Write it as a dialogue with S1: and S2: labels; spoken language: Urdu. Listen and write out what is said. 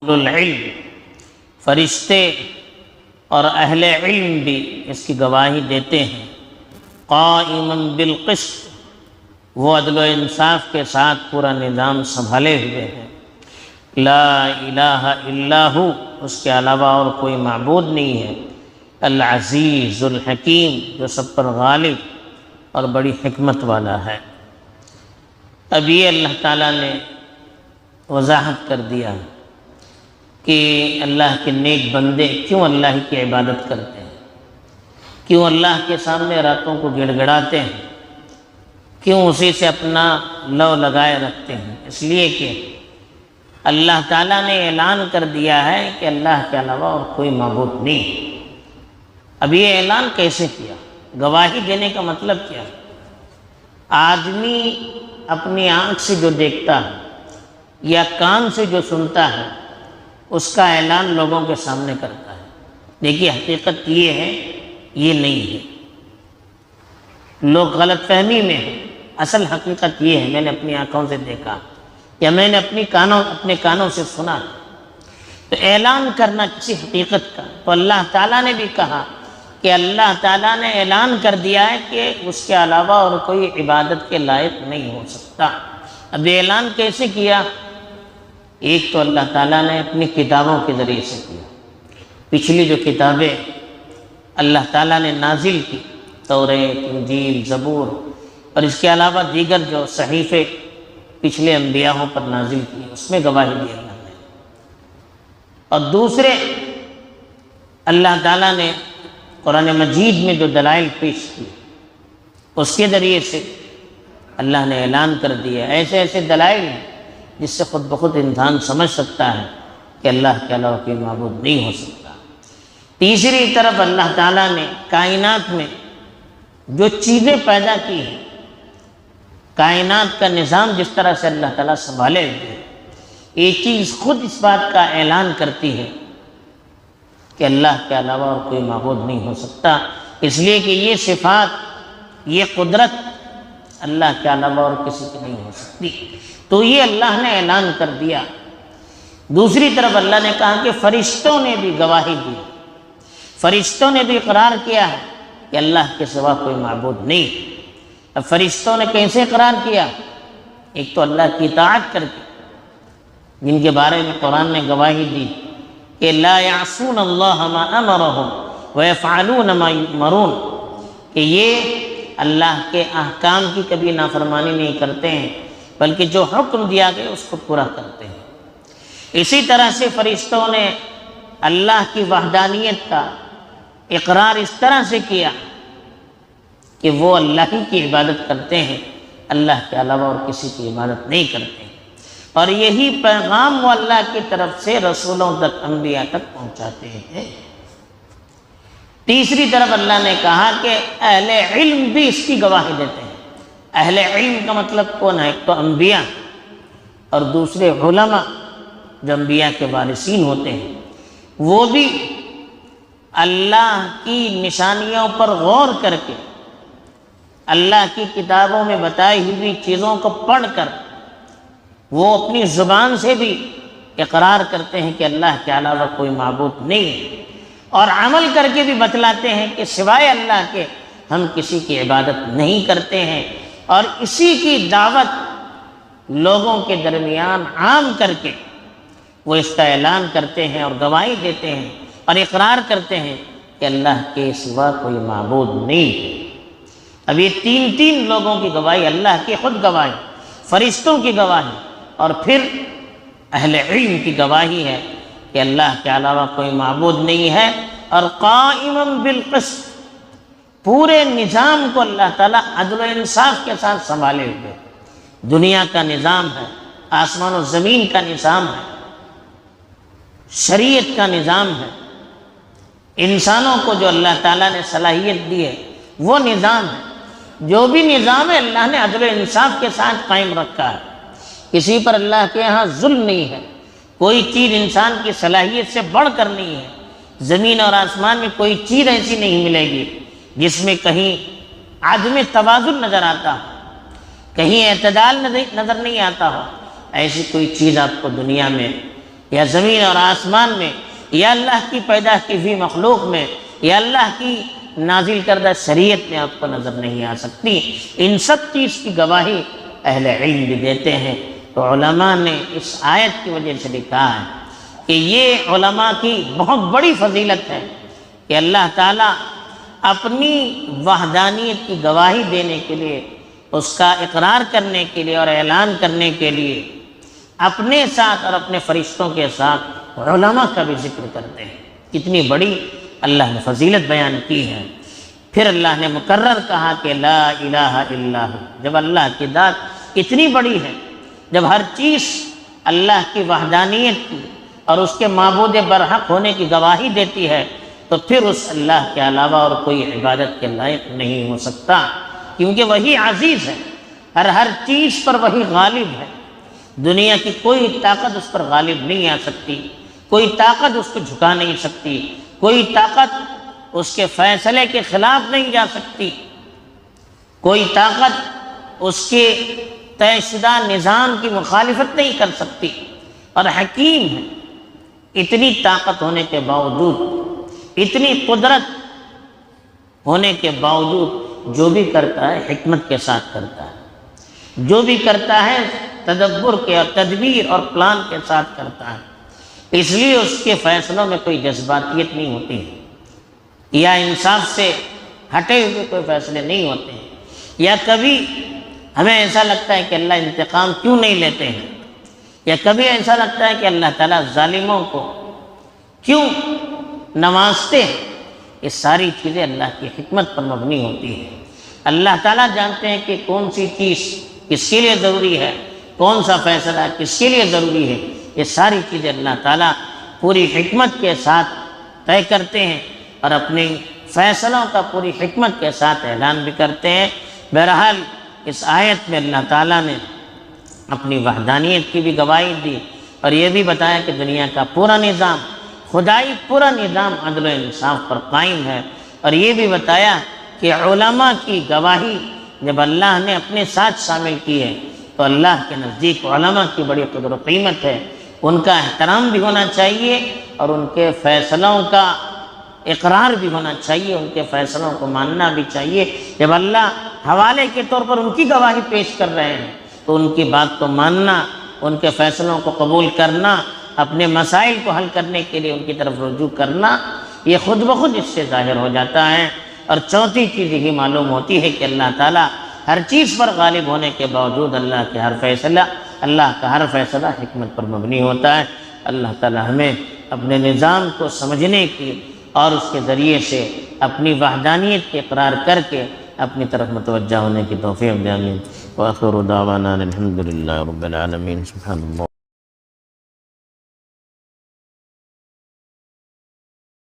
S1: العلم، فرشتے اور اہل علم بھی اس کی گواہی دیتے ہیں۔ قائما بالقسط، وہ عدل و انصاف کے ساتھ پورا نظام سنبھالے ہوئے ہیں۔ لا الہ الا ہو، اس کے علاوہ اور کوئی معبود نہیں ہے۔ العزیز الحکیم، جو سب پر غالب اور بڑی حکمت والا ہے۔ اب یہ اللہ تعالیٰ نے وضاحت کر دیا کہ اللہ کے نیک بندے کیوں اللہ کی عبادت کرتے ہیں، کیوں اللہ کے سامنے راتوں کو گڑ گڑاتے ہیں، کیوں اسی سے اپنا لو لگائے رکھتے ہیں۔ اس لیے کہ اللہ تعالیٰ نے اعلان کر دیا ہے کہ اللہ کے علاوہ اور کوئی معبود نہیں۔ اب یہ اعلان کیسے کیا؟ گواہی دینے کا مطلب کیا؟ آدمی اپنی آنکھ سے جو دیکھتا ہے یا کان سے جو سنتا ہے اس کا اعلان لوگوں کے سامنے کرتا ہے۔ دیکھیے حقیقت یہ ہے، یہ نہیں ہے، لوگ غلط فہمی میں ہیں۔ اصل حقیقت یہ ہے، میں نے اپنی آنکھوں سے دیکھا یا میں نے اپنے کانوں سے سنا۔ تو اعلان کرنا کسی حقیقت کا، تو اللہ تعالیٰ نے بھی کہا کہ اللہ تعالیٰ نے اعلان کر دیا ہے کہ اس کے علاوہ اور کوئی عبادت کے لائق نہیں ہو سکتا۔ اب یہ اعلان کیسے کیا؟ ایک تو اللہ تعالیٰ نے اپنی کتابوں کے ذریعے سے کیا۔ پچھلی جو کتابیں اللہ تعالیٰ نے نازل کی، توریت، انجیل، زبور، اور اس کے علاوہ دیگر جو صحیفے پچھلے انبیاءوں پر نازل کی، اس میں گواہی دی اللہ نے۔ اور دوسرے اللہ تعالیٰ نے قرآن مجید میں جو دلائل پیش کی، اس کے ذریعے سے اللہ نے اعلان کر دیا۔ ایسے ایسے دلائل ہیں جس سے خود بخود انسان سمجھ سکتا ہے کہ اللہ کے علاوہ کوئی معبود نہیں ہو سکتا۔ تیسری طرف اللہ تعالیٰ نے کائنات میں جو چیزیں پیدا کی ہیں، کائنات کا نظام جس طرح سے اللہ تعالیٰ سنبھالے ہوئے، یہ چیز خود اس بات کا اعلان کرتی ہے کہ اللہ کے علاوہ اور کوئی معبود نہیں ہو سکتا، اس لیے کہ یہ صفات، یہ قدرت اللہ کے علاوہ اور کسی کی نہیں ہو سکتی۔ تو یہ اللہ نے اعلان کر دیا۔ دوسری طرف اللہ نے کہا کہ فرشتوں نے بھی گواہی دی، فرشتوں نے بھی اقرار کیا ہے کہ اللہ کے سوا کوئی معبود نہیں۔ اب فرشتوں نے کیسے اقرار کیا؟ ایک تو اللہ کی اطاعت کر کے، جن کے بارے میں قرآن نے گواہی دی کہ لا یعصون اللہ ما امرہم ویفعلون ما یؤمرون، کہ یہ اللہ کے احکام کی کبھی نافرمانی نہیں کرتے ہیں بلکہ جو حکم دیا گیا اس کو پورا کرتے ہیں۔ اسی طرح سے فرشتوں نے اللہ کی وحدانیت کا اقرار اس طرح سے کیا کہ وہ اللہ ہی کی عبادت کرتے ہیں، اللہ کے علاوہ اور کسی کی عبادت نہیں کرتے ہیں، اور یہی پیغام وہ اللہ کی طرف سے رسولوں تک، انبیاء تک پہنچاتے ہیں۔ تیسری طرف اللہ نے کہا کہ اہل علم بھی اس کی گواہی دیتے ہیں۔ اہل علم کا مطلب کون ہے؟ ایک تو انبیاء اور دوسرے علماء جو انبیاء کے وارثین ہوتے ہیں، وہ بھی اللہ کی نشانیوں پر غور کر کے، اللہ کی کتابوں میں بتائی ہوئی چیزوں کو پڑھ کر وہ اپنی زبان سے بھی اقرار کرتے ہیں کہ اللہ کے علاوہ کوئی معبود نہیں ہے، اور عمل کر کے بھی بتلاتے ہیں کہ سوائے اللہ کے ہم کسی کی عبادت نہیں کرتے ہیں، اور اسی کی دعوت لوگوں کے درمیان عام کر کے وہ اس کا اعلان کرتے ہیں اور گواہی دیتے ہیں اور اقرار کرتے ہیں کہ اللہ کے سوا کوئی معبود نہیں ہے۔ اب یہ تین لوگوں کی گواہی، اللہ کی خود گواہی، فرشتوں کی گواہی، اور پھر اہل علم کی گواہی ہے کہ اللہ کے علاوہ کوئی معبود نہیں ہے، اور قائما بالقسط، پورے نظام کو اللہ تعالیٰ عدل و انصاف کے ساتھ سنبھالے ہوئے۔ دنیا کا نظام ہے، آسمان و زمین کا نظام ہے، شریعت کا نظام ہے، انسانوں کو جو اللہ تعالیٰ نے صلاحیت دی ہے وہ نظام ہے۔ جو بھی نظام ہے اللہ نے عدل و انصاف کے ساتھ قائم رکھا ہے، کسی پر اللہ کے ہاں ظلم نہیں ہے، کوئی چیز انسان کی صلاحیت سے بڑھ کر نہیں ہے۔ زمین اور آسمان میں کوئی چیز ایسی نہیں ملے گی جس میں کہیں عدم توازن نظر آتا ہو، کہیں اعتدال نظر نہیں آتا ہو۔ ایسی کوئی چیز آپ کو دنیا میں یا زمین اور آسمان میں، یا اللہ کی پیدا کی ہوئی مخلوق میں، یا اللہ کی نازل کردہ شریعت میں آپ کو نظر نہیں آ سکتی۔ ان سب چیز کی گواہی اہل علم بھی دیتے ہیں۔ تو علماء نے اس آیت کی وجہ سے لکھا ہے کہ یہ علماء کی بہت بڑی فضیلت ہے کہ اللہ تعالیٰ اپنی وحدانیت کی گواہی دینے کے لیے، اس کا اقرار کرنے کے لیے اور اعلان کرنے کے لیے اپنے ساتھ اور اپنے فرشتوں کے ساتھ علماء کا بھی ذکر کرتے ہیں۔ کتنی بڑی اللہ نے فضیلت بیان کی ہے۔ پھر اللہ نے مقرر کہا کہ لا الہ الا ہو۔ جب اللہ کی ذات اتنی بڑی ہے، جب ہر چیز اللہ کی وحدانیت کی اور اس کے معبود برحق ہونے کی گواہی دیتی ہے، تو پھر اس اللہ کے علاوہ اور کوئی عبادت کے لائق نہیں ہو سکتا، کیونکہ وہی عزیز ہے، ہر چیز پر وہی غالب ہے۔ دنیا کی کوئی طاقت اس پر غالب نہیں آ سکتی، کوئی طاقت اس کو جھکا نہیں سکتی، کوئی طاقت اس کے فیصلے کے خلاف نہیں جا سکتی، کوئی طاقت اس کے طے شدہ نظام کی مخالفت نہیں کر سکتی، اور حکیم ہے۔ اتنی طاقت ہونے کے باوجود، اتنی قدرت ہونے کے باوجود جو بھی کرتا ہے حکمت کے ساتھ کرتا ہے، جو بھی کرتا ہے تدبر کے اور تدبیر اور پلان کے ساتھ کرتا ہے۔ اس لیے اس کے فیصلوں میں کوئی جذباتیت نہیں ہوتی ہے، یا انصاف سے ہٹے ہوئے کوئی فیصلے نہیں ہوتے ہیں، یا کبھی ہمیں ایسا لگتا ہے کہ اللہ انتقام کیوں نہیں لیتے ہیں، یا کبھی ایسا لگتا ہے کہ اللہ تعالیٰ ظالموں کو کیوں نوازتے ہیں۔ یہ ساری چیزیں اللہ کی حکمت پر مبنی ہوتی ہیں۔ اللہ تعالیٰ جانتے ہیں کہ کون سی چیز کس کے لیے ضروری ہے، کون سا فیصلہ کس کے لیے ضروری ہے۔ یہ ساری چیزیں اللہ تعالیٰ پوری حکمت کے ساتھ طے کرتے ہیں، اور اپنے فیصلوں کا پوری حکمت کے ساتھ اعلان بھی کرتے ہیں۔ بہرحال اس آیت میں اللہ تعالیٰ نے اپنی وحدانیت کی بھی گواہی دی، اور یہ بھی بتایا کہ دنیا کا پورا نظام، خدائی پورا نظام عدل و انصاف پر قائم ہے، اور یہ بھی بتایا کہ علماء کی گواہی جب اللہ نے اپنے ساتھ شامل کی ہے تو اللہ کے نزدیک علماء کی بڑی قدر و قیمت ہے، ان کا احترام بھی ہونا چاہیے، اور ان کے فیصلوں کا اقرار بھی ہونا چاہیے، ان کے فیصلوں کو ماننا بھی چاہیے۔ جب اللہ حوالے کے طور پر ان کی گواہی پیش کر رہے ہیں تو ان کی بات کو ماننا، ان کے فیصلوں کو قبول کرنا، اپنے مسائل کو حل کرنے کے لیے ان کی طرف رجوع کرنا، یہ خود بخود اس سے ظاہر ہو جاتا ہے۔ اور چوتھی چیز یہ معلوم ہوتی ہے کہ اللہ تعالیٰ ہر چیز پر غالب ہونے کے باوجود اللہ کا ہر فیصلہ حکمت پر مبنی ہوتا ہے۔ اللہ تعالیٰ ہمیں اپنے نظام کو سمجھنے کی اور اس کے ذریعے سے اپنی وحدانیت کے اقرار کر کے اپنی طرف متوجہ ہونے کی توفیق دے۔ آمین۔ وآخر دعوانا الحمد للہ رب العالمین۔ سبحان اللہ۔